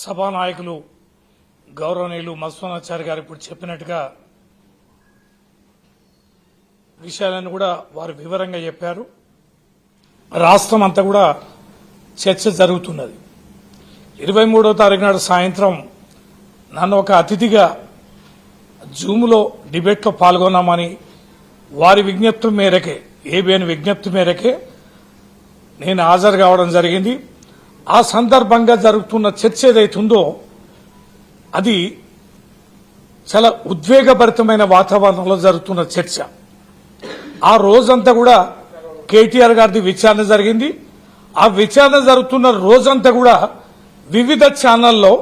సభానాయకులు గౌరవనీయులు మధుసూదనాచారి గారు ఇప్పుడు చెప్పినట్టుగా విషయాలను కూడా వారు వివరంగా చెప్పారు. రాష్ట్రం అంతా కూడా చర్చ జరుగుతున్నది. 23వ తారీఖు నాడు సాయంత్రం నన్ను ఒక అతిథిగా జూమ్లో డిబేట్లో పాల్గొన్నామని వారి విజ్ఞప్తి మేరకే ఏబిఎన్ విజ్ఞప్తి మేరకే నేను హాజరు కావడం జరిగింది. ఆ సందర్భంగా జరుగుతున్న చర్చ ఏదైతుందో అది చాలా ఉద్వేగభరితమైన వాతావరణంలో జరుగుతున్న చర్చ. ఆ రోజంతా కూడా కేటీఆర్ గారిది విచారణ జరిగింది. ఆ విచారణ జరుగుతున్న రోజంతా కూడా వివిధ ఛానల్లో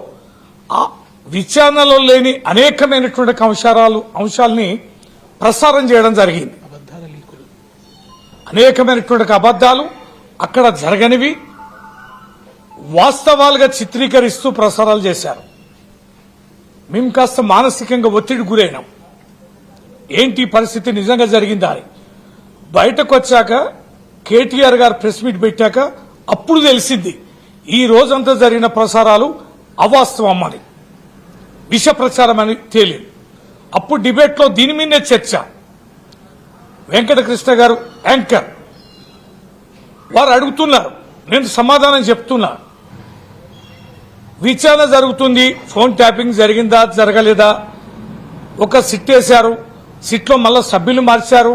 ఆ విచారణలో లేని అనేకమైనటువంటి అంశాలని ప్రసారం చేయడం జరిగింది. అనేకమైనటువంటి అబద్దాలు అక్కడ జరగనివి వాస్తవాలుగా చిత్రీకరిస్తూ ప్రసారాలు చేశారు. మేము కాస్త మానసికంగా ఒత్తిడి గురైనాం. ఏంటి పరిస్థితి నిజంగా జరిగిందా అని బయటకు వచ్చాక కేటీఆర్ గారు ప్రెస్ మీట్ పెట్టాక అప్పుడు తెలిసింది ఈ రోజంతా జరిగిన ప్రసారాలు అవాస్తవం అని, విష ప్రచారం అని తేలింది. అప్పుడు డిబేట్లో దీని మీదే చర్చ. వెంకటకృష్ణ గారు యాంకర్ వారు అడుగుతున్నారు, నేను సమాధానం చెప్తున్నా. విచారణ జరుగుతుంది, ఫోన్ ట్యాపింగ్ జరిగిందా జరగలేదా, ఒక సిట్ వేశారు, సిట్లో మళ్ళా సభ్యులు మార్చారు,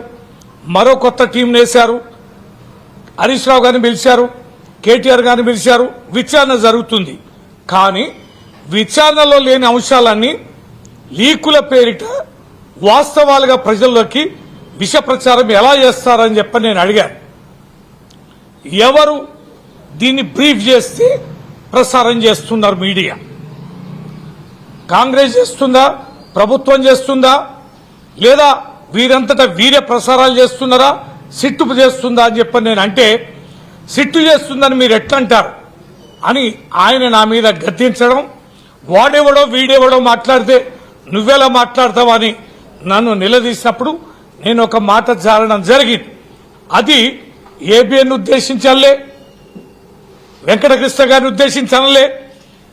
మరో కొత్త టీం వేశారు, హరీష్ రావు గారిని పిలిచారు, కేటీఆర్ గారిని పిలిచారు, విచారణ జరుగుతుంది. కానీ విచారణలో లేని అంశాలన్నీ లీకుల పేరిట వాస్తవాలుగా ప్రజల్లోకి విష ప్రచారం ఎలా చేస్తారని చెప్పి నేను అడిగాను. ఎవరు దీన్ని బ్రీఫ్ చేస్తే ప్రసారం చేస్తున్నారు? మీడియా కాంగ్రెస్ చేస్తుందా, ప్రభుత్వం చేస్తుందా, లేదా వీరంతటా వీరే ప్రసారాలు చేస్తున్నారా, సిట్టు చేస్తుందా అని చెప్పి నేను అంటే సిట్టు చేస్తుందని మీరు ఎట్లంటారు అని ఆయన నా మీద గద్దించడం, వాడెవడో వీడెవడో మాట్లాడితే నువ్వెలా మాట్లాడతావా అని నన్ను నిలదీసినప్పుడు నేను ఒక మాట జారడం జరిగింది. అది ఏబిఎన్ ఉద్దేశించాలే, వెంకటకృష్ణ గారిని ఉద్దేశించాలే.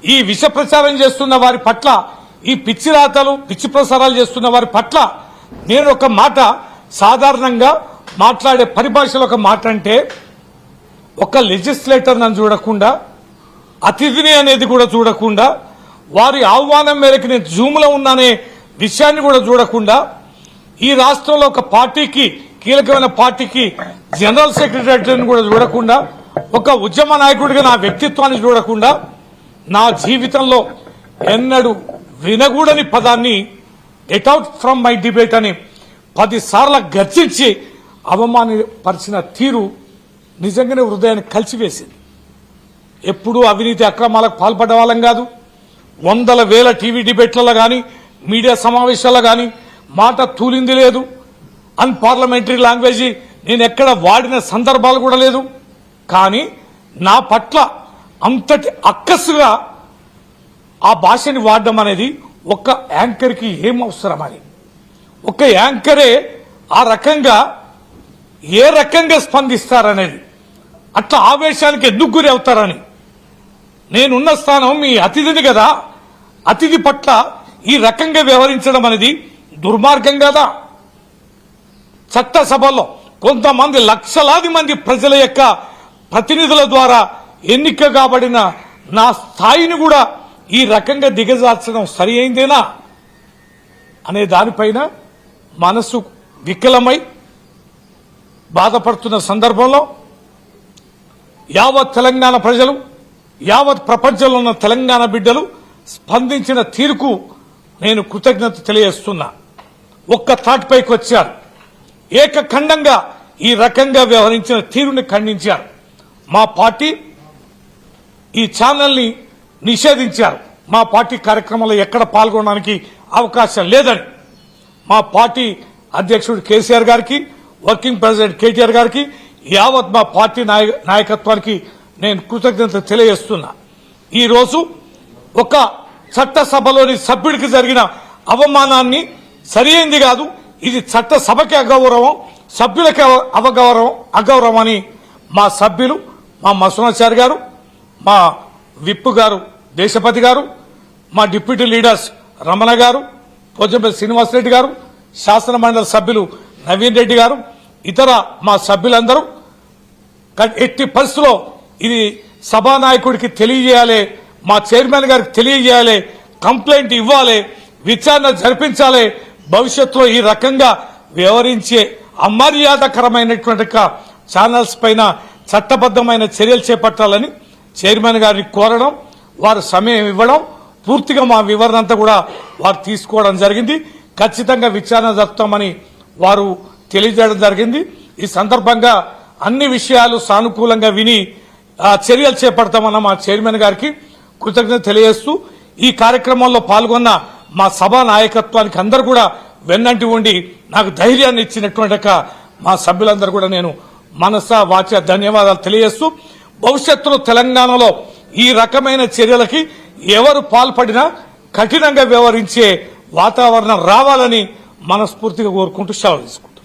ఈ విష ప్రచారం చేస్తున్న వారి పట్ల, ఈ పిచ్చి రాతలు పిచ్చి ప్రసారాలు చేస్తున్న వారి పట్ల నేను ఒక మాట సాధారణంగా మాట్లాడే పరిభాషలో ఒక మాట అంటే, ఒక లెజిస్లేటర్ నన్ను చూడకుండా, అతిథిని అనేది కూడా చూడకుండా, వారి ఆహ్వానం మేరకు నేను జూమ్లో ఉన్నానే విషయాన్ని కూడా చూడకుండా, ఈ రాష్ట్రంలో ఒక పార్టీకి కీలకమైన పార్టీకి జనరల్ సెక్రటరీని కూడా చూడకుండా, ఒక ఉద్యమ నాయకుడిగా నా వ్యక్తిత్వాన్ని చూడకుండా, నా జీవితంలో ఎన్నడూ వినగూడని పదాన్ని get out from my debate అని 10 సార్లు గర్జించి అవమానపరిచిన తీరు నిజంగానే హృదయాన్ని కలిసివేసింది. ఎప్పుడూ అవినీతి అక్రమాలకు పాల్పడ్డ వాళ్ళం కాదు. వందల వేల టీవీ డిబేట్లలో కానీ మీడియా సమావేశాల్లో కానీ మాట తూలింది లేదు. అన్పార్లమెంటరీ లాంగ్వేజ్ నేను ఎక్కడ వాడిన సందర్భాలు కూడా లేదు. కానీ నా పట్ల అంతటి అక్కసుగా ఆ భాషని వాడడం అనేది ఒక యాంకర్కి ఏం అవసరమని, ఒక యాంకరే ఆ రకంగా ఏ రకంగా స్పందిస్తారనేది, అట్లా ఆవేశానికి ఎందుకు గురి అవుతారని. నేనున్న స్థానం మీ అతిథిని కదా, అతిథి పట్ల ఈ రకంగా వ్యవహరించడం అనేది దుర్మార్గం కదా. చట్టసభలో కొంతమంది లక్షలాది మంది ప్రజల యొక్క ప్రతినిధుల ద్వారా ఎన్నిక కాబడిన నా స్థాయిని కూడా ఈ రకంగా దిగజార్చడం సరి అయిందేనా అనే దానిపైన మనసు వికలమై బాధపడుతున్న సందర్భంలో యావత్ తెలంగాణ ప్రజలు, యావత్ ప్రపంచంలో ఉన్న తెలంగాణ బిడ్డలు స్పందించిన తీరుకు నేను కృతజ్ఞత తెలియజేస్తున్నా. ఒక్క తాటిపైకి వచ్చారు, ఏకఖండంగా ఈ రకంగా వ్యవహరించిన తీరుని ఖండించారు. మా పార్టీ ఈ ఛానల్ని నిషేధించారు. మా పార్టీ కార్యక్రమంలో ఎక్కడ పాల్గొనడానికి అవకాశం లేదని మా పార్టీ అధ్యక్షుడు కేసీఆర్ గారికి, వర్కింగ్ ప్రెసిడెంట్ కేటీఆర్ గారికి, యావత్ మా పార్టీ నాయకత్వానికి నేను కృతజ్ఞత తెలియజేస్తున్నా. ఈరోజు ఒక చట్టసభలోని సభ్యుడికి జరిగిన అవమానాన్ని సరైంది కాదు, ఇది చట్టసభకి అగౌరవం, సభ్యులకి అగౌరవం అని మా సభ్యులు, మా మధుసూదనాచారి గారు, మా విప్ గారు దేశపతి గారు, మా డిప్యూటీ లీడర్స్ రమణ గారు, పోచంపల్లి శ్రీనివాసరెడ్డి గారు, శాసన మండలి సభ్యులు నవీన్ రెడ్డి గారు, ఇతర మా సభ్యులందరూ ఎట్టి పరిస్థితుల్లో ఇది సభానాయకుడికి తెలియజేయాలి, మా చైర్మన్ గారికి తెలియజేయాలి, కంప్లైంట్ ఇవ్వాలి, విచారణ జరిపించాలి. భవిష్యత్తులో ఈ రకంగా వ్యవహరించే అమర్యాదకరమైనటువంటి ఛానల్స్ పైన చట్టబద్దమైన చర్యలు చేపట్టాలని చైర్మన్ గారిని కోరడం, వారు సమయం ఇవ్వడం, పూర్తిగా మా వివరణ అంతా కూడా వారు తీసుకోవడం జరిగింది. ఖచ్చితంగా విచారణ జరుపుతామని వారు తెలియజేయడం జరిగింది. ఈ సందర్భంగా అన్ని విషయాలు సానుకూలంగా విని చర్యలు చేపడతామన్న మా చైర్మన్ గారికి కృతజ్ఞత తెలియజేస్తూ ఈ కార్యక్రమంలో పాల్గొన్న మా సభా నాయకత్వానికి అందరూ కూడా వెన్నంటి ఉండి నాకు ధైర్యాన్ని ఇచ్చినటువంటి మా సభ్యులందరూ కూడా నేను మనస వాచ ధన్యవాదాలు తెలియజేస్తూ భవిష్యత్తులో తెలంగాణలో ఈ రకమైన చర్యలకి ఎవరు పాల్పడినా కఠినంగా వ్యవహరించే వాతావరణం రావాలని మనస్ఫూర్తిగా కోరుకుంటూ సెలవు తీసుకుంటాం.